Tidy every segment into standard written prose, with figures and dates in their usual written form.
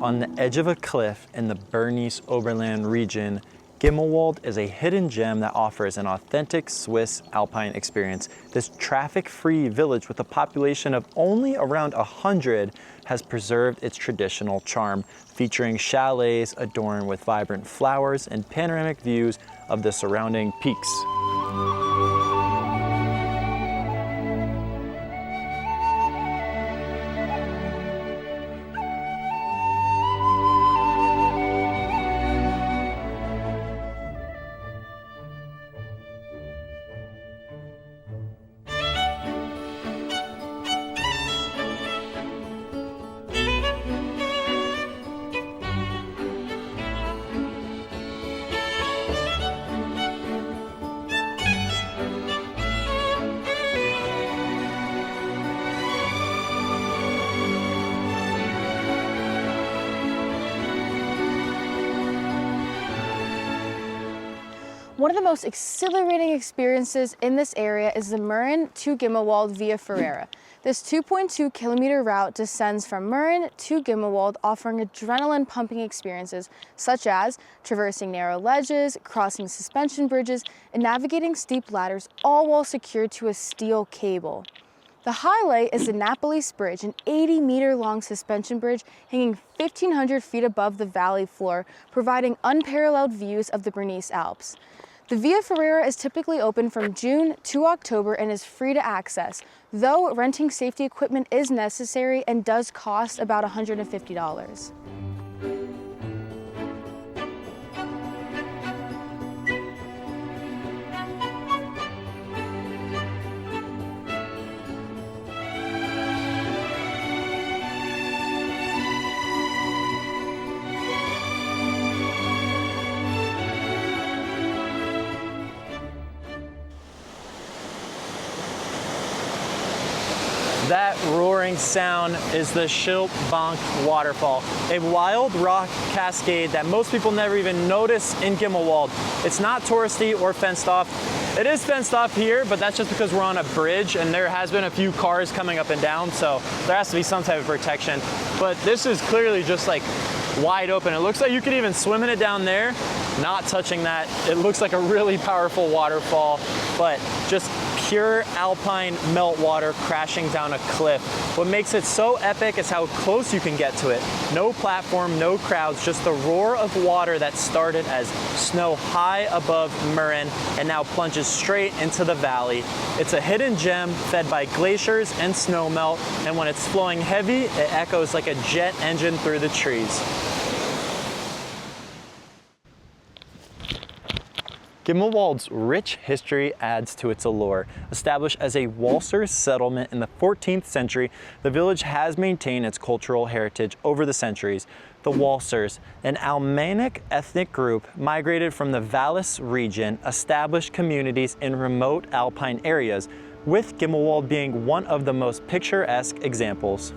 On the edge of a cliff in the Bernese Oberland region, Gimmelwald is a hidden gem that offers an authentic Swiss Alpine experience. This traffic-free village with a population of only around 100 has preserved its traditional charm, featuring chalets adorned with vibrant flowers and panoramic views of the surrounding peaks. One of the most exhilarating experiences in this area is the Mürren to Gimmelwald Via Ferrata. This 2.2 kilometer route descends from Mürren to Gimmelwald, offering adrenaline-pumping experiences such as traversing narrow ledges, crossing suspension bridges, and navigating steep ladders, all while secured to a steel cable. The highlight is the Napolis Bridge, an 80-meter-long suspension bridge hanging 1,500 feet above the valley floor, providing unparalleled views of the Bernese Alps. The Via Ferrata is typically open from June to October and is free to access, though renting safety equipment is necessary and does cost about $150. That roaring sound is the Schiltbach Waterfall, a wild rock cascade that most people never even notice in Gimmelwald. It's not touristy or fenced off. It is fenced off here, but that's just because we're on a bridge and there has been a few cars coming up and down, so there has to be some type of protection. But this is clearly just like wide open. It looks like you could even swim in it down there, not touching that. It looks like a really powerful waterfall, but just pure alpine meltwater crashing down a cliff. What makes it so epic is how close you can get to it. No platform, no crowds, just the roar of water that started as snow high above Mürren and now plunges straight into the valley. It's a hidden gem fed by glaciers and snowmelt, and when it's flowing heavy, it echoes like a jet engine through the trees. Gimmelwald's rich history adds to its allure. Established as a Walsers settlement in the 14th century, the village has maintained its cultural heritage over the centuries. The Walsers, an Alemannic ethnic group, migrated from the Valais region, established communities in remote alpine areas, with Gimmelwald being one of the most picturesque examples.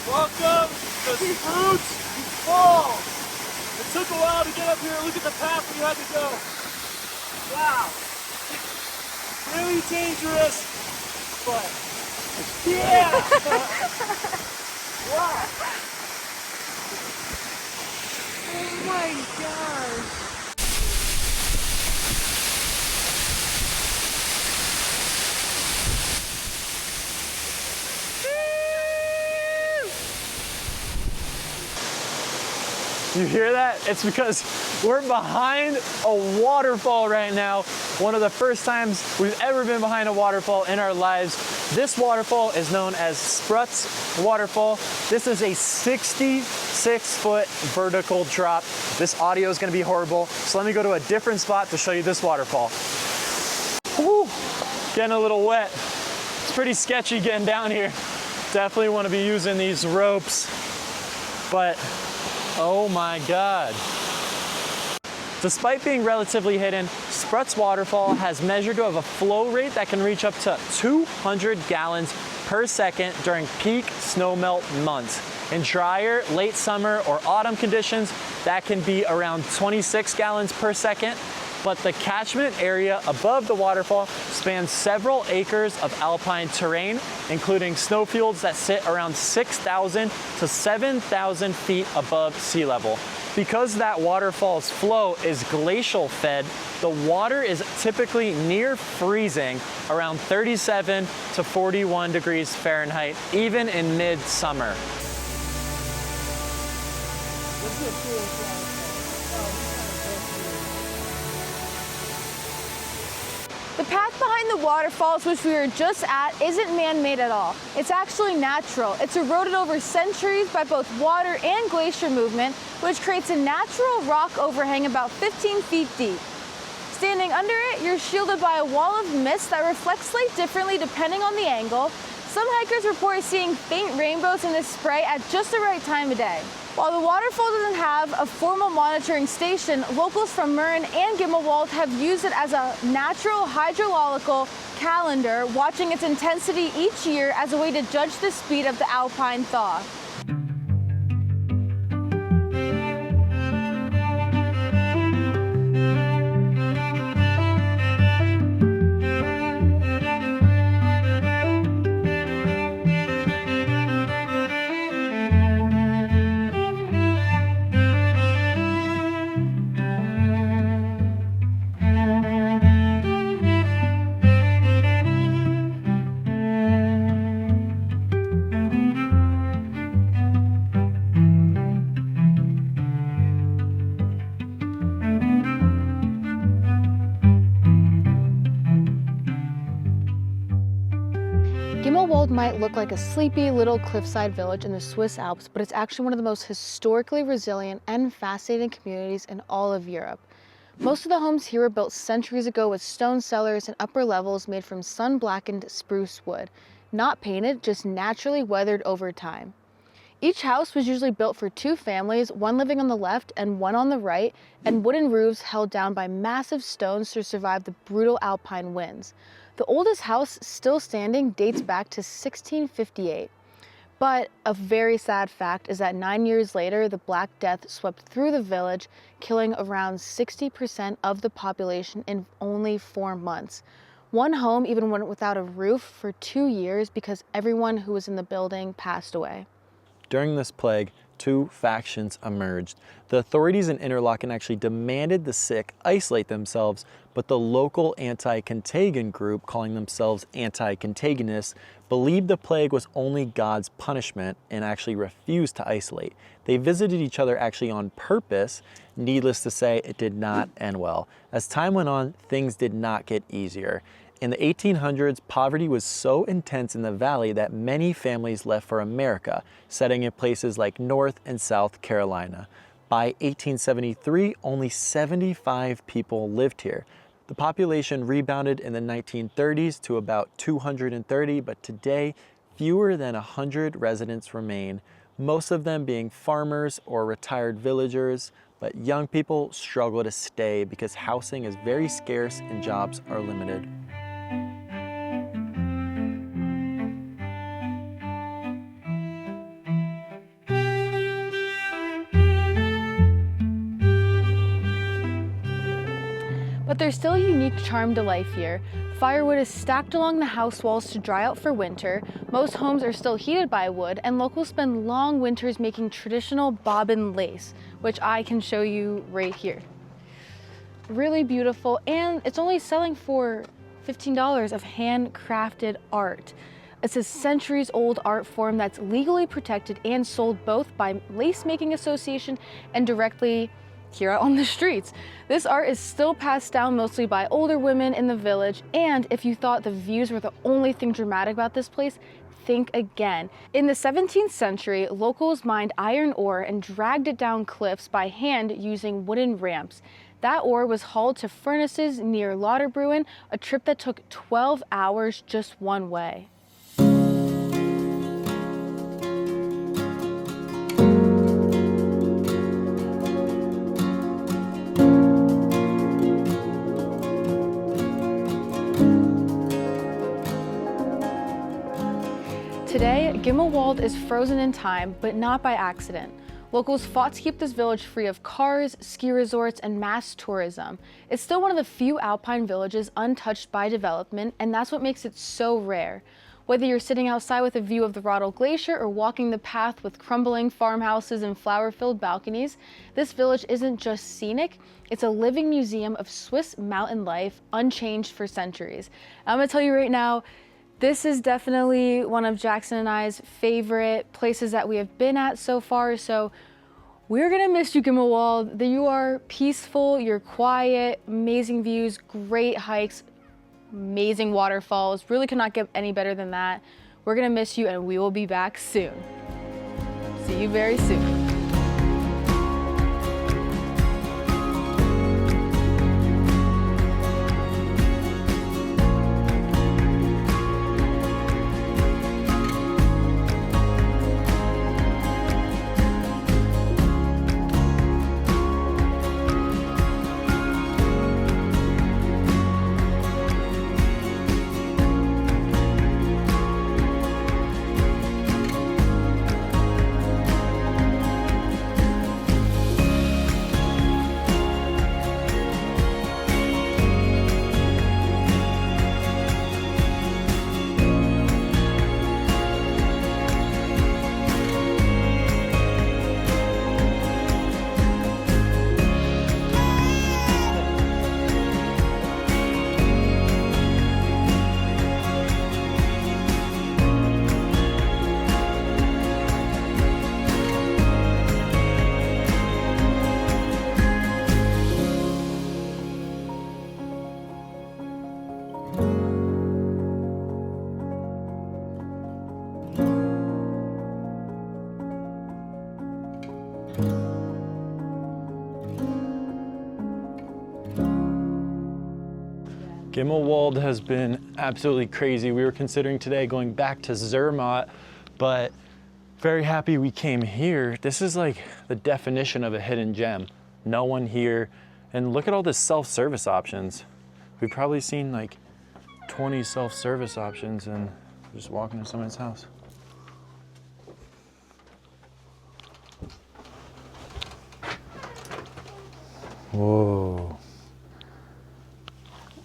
Welcome to Sprutz Fall. It took a while to get up here. Look at the path we had to go. Wow. Really dangerous, but yeah. Wow. Oh my gosh. You hear that? It's because we're behind a waterfall right now. One of the first times we've ever been behind a waterfall in our lives. This waterfall is known as Sprutz Waterfall. This is a 66-foot vertical drop. This audio is gonna be horrible, so let me go to a different spot to show you this waterfall. Woo, getting a little wet. It's pretty sketchy getting down here. Definitely wanna be using these ropes, but oh my God. Despite being relatively hidden, Sprutz Waterfall has measured to have a flow rate that can reach up to 200 gallons per second during peak snowmelt months. In drier, late summer or autumn conditions, that can be around 26 gallons per second. But the catchment area above the waterfall spans several acres of alpine terrain, including snowfields that sit around 6,000 to 7,000 feet above sea level. Because that waterfall's flow is glacial fed, the water is typically near freezing, around 37 to 41 degrees Fahrenheit, even in mid-summer. The path behind the waterfalls, which we were just at, isn't man-made at all. It's actually natural. It's eroded over centuries by both water and glacier movement, which creates a natural rock overhang about 15 feet deep. Standing under it, you're shielded by a wall of mist that reflects light differently depending on the angle. Some hikers report seeing faint rainbows in the spray at just the right time of day. While the waterfall doesn't have a formal monitoring station, locals from Mürren and Gimmelwald have used it as a natural hydrological calendar, watching its intensity each year as a way to judge the speed of the Alpine thaw. Gimmelwald might look like a sleepy little cliffside village in the Swiss Alps, but it's actually one of the most historically resilient and fascinating communities in all of Europe. Most of the homes here were built centuries ago with stone cellars and upper levels made from sun-blackened spruce wood, not painted, just naturally weathered over time. Each house was usually built for two families, one living on the left and one on the right, and wooden roofs held down by massive stones to survive the brutal alpine winds. The oldest house still standing dates back to 1658. But a very sad fact is that 9 years later, the Black Death swept through the village, killing around 60% of the population in only 4 months. One home even went without a roof for 2 years because everyone who was in the building passed away. During this plague, two factions emerged. The authorities in Interlaken actually demanded the sick isolate themselves, but the local anti-contagion group, calling themselves anti-contagionists, believed the plague was only God's punishment and actually refused to isolate. They visited each other actually on purpose. Needless to say, it did not end well. As time went on, things did not get easier. In the 1800s, poverty was so intense in the valley that many families left for America, settling in places like North and South Carolina. By 1873, only 75 people lived here. The population rebounded in the 1930s to about 230, but today, fewer than 100 residents remain, most of them being farmers or retired villagers, but young people struggle to stay because housing is very scarce and jobs are limited. But there's still a unique charm to life here. Firewood is stacked along the house walls to dry out for winter. Most homes are still heated by wood, and locals spend long winters making traditional bobbin lace, which I can show you right here. Really beautiful, and it's only selling for $15 of handcrafted art. It's a centuries-old art form that's legally protected and sold both by Lace Making Association and directly here out on the streets. This art is still passed down mostly by older women in the village, and if you thought the views were the only thing dramatic about this place, think again. In the 17th century, locals mined iron ore and dragged it down cliffs by hand using wooden ramps. That ore was hauled to furnaces near Lauterbrunnen, a trip that took 12 hours just one way. Today, Gimmelwald is frozen in time, but not by accident. Locals fought to keep this village free of cars, ski resorts, and mass tourism. It's still one of the few Alpine villages untouched by development, and that's what makes it so rare. Whether you're sitting outside with a view of the Rottal Glacier or walking the path with crumbling farmhouses and flower-filled balconies, this village isn't just scenic, it's a living museum of Swiss mountain life, unchanged for centuries. I'm gonna tell you right now, this is definitely one of Jackson and I's favorite places that we have been at so far, so we're gonna miss you, Gimmelwald. You are peaceful, you're quiet, amazing views, great hikes, amazing waterfalls. Really could not get any better than that. We're gonna miss you, and we will be back soon. See you very soon. Gimmelwald has been absolutely crazy. We were considering today going back to Zermatt, but very happy we came here. This is like the definition of a hidden gem. No one here, and look at all the self-service options. We've probably seen like 20 self-service options and just walking to someone's house. Whoa.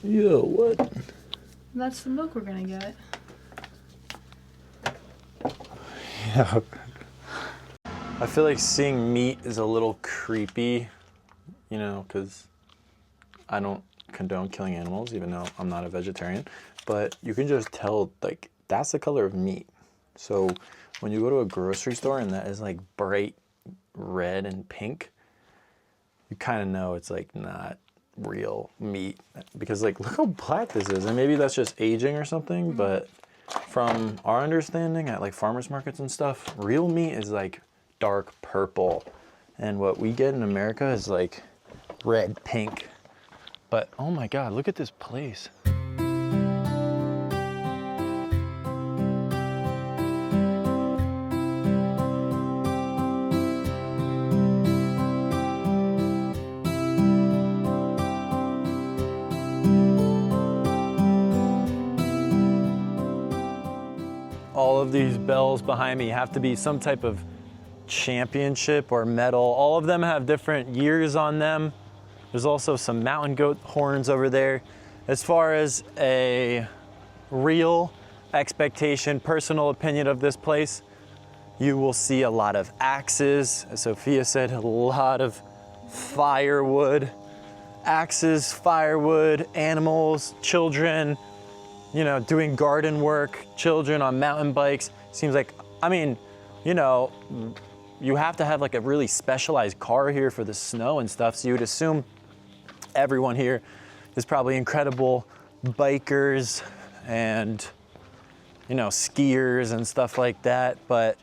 Yo, what? That's the milk we're gonna get. Yeah. I feel like seeing meat is a little creepy, you know, because I don't condone killing animals, even though I'm not a vegetarian. But you can just tell, like, that's the color of meat. So when you go to a grocery store and that is like bright red and pink, you kind of know it's like not real meat, because like look how black this is, and maybe that's just aging or something, but from our understanding at like farmers markets and stuff, real meat is like dark purple, and what we get in America is like red, pink. But oh my god, look at this place. All of these bells behind me have to be some type of championship or medal. All of them have different years on them. There's also some mountain goat horns over there. As far as a real expectation, personal opinion of this place, you will see a lot of axes. As Sophia said, a lot of firewood. Axes, firewood, animals, children, you know, doing garden work, children on mountain bikes. Seems like, I mean, you know, you have to have like a really specialized car here for the snow and stuff. So you would assume everyone here is probably incredible bikers and, you know, skiers and stuff like that. But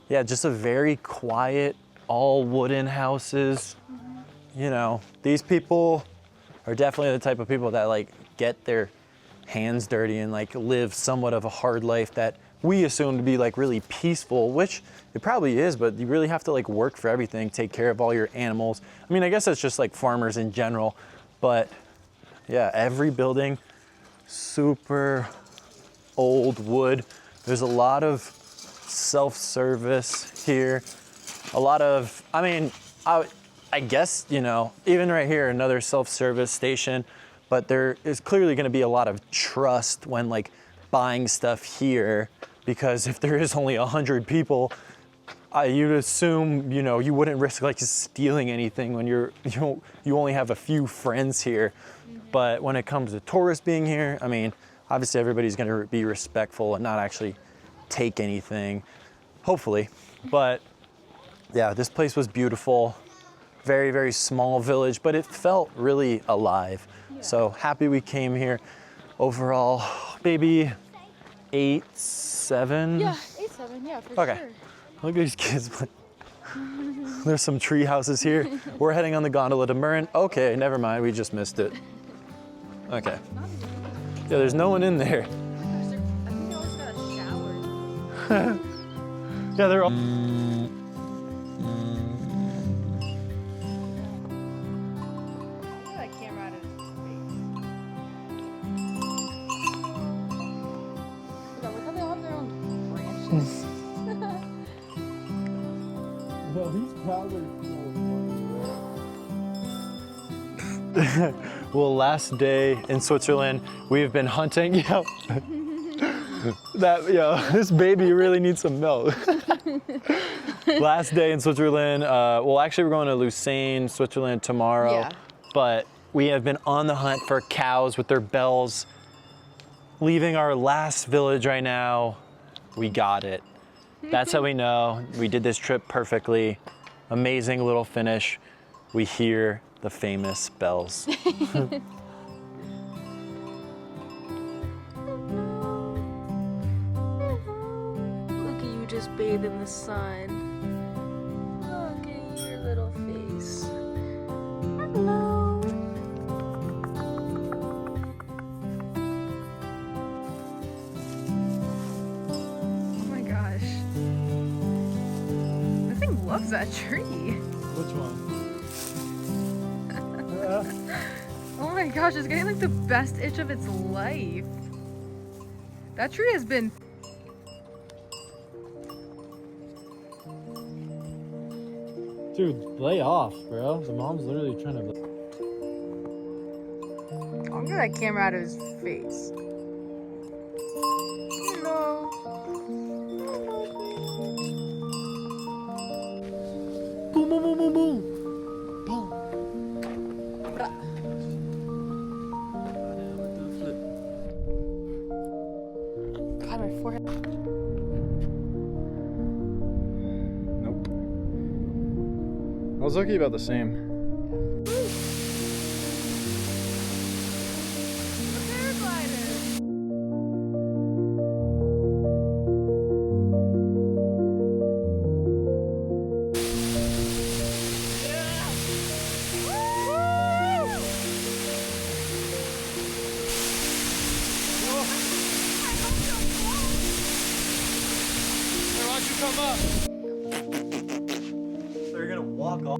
yeah, just a very quiet, all wooden houses. You know, these people are definitely the type of people that like get their hands dirty and like live somewhat of a hard life that we assume to be like really peaceful, which it probably is, but you really have to like work for everything, take care of all your animals. I mean, I guess that's just like farmers in general, but yeah, every building, super old wood. There's a lot of self-service here. A lot of, I mean, I guess, you know, even right here, another self-service station, but there is clearly gonna be a lot of trust when like buying stuff here, because if there is only 100 people, you'd assume, you know, you wouldn't risk like stealing anything when you only have a few friends here. But when it comes to tourists being here, I mean, obviously everybody's gonna be respectful and not actually take anything, hopefully. But yeah, this place was beautiful. Very, very small village, but it felt really alive. Yeah. So happy we came here. Overall, maybe 8, 7? Yeah, 8, 7, yeah, for okay. Sure. Look at these kids. There's some tree houses here. We're heading on the gondola to Murren. Okay, never mind, we just missed it. Okay. Yeah, there's no one in there. I think they always got a shower. Yeah, they're all... Well, last day in Switzerland, we've been hunting. Yeah, this baby really needs some milk. Last day in Switzerland. Well, actually, we're going to Lucerne, Switzerland tomorrow. Yeah. But we have been on the hunt for cows with their bells. Leaving our last village right now, we got it. That's how we know we did this trip perfectly. Amazing little finish. We hear the famous bells. Look at you just bathe in the sun. Look at your little face. Hello. Oh my gosh. This thing loves that tree. Which one? Oh my gosh, it's getting like the best itch of its life. That tree has been... Dude, lay off, bro. The mom's literally trying to... I'll get that camera out of his face. Hello. Boom, boom, boom, boom, boom. God, my forehead. Nope. I was lucky about the same. Come up. They're gonna walk off.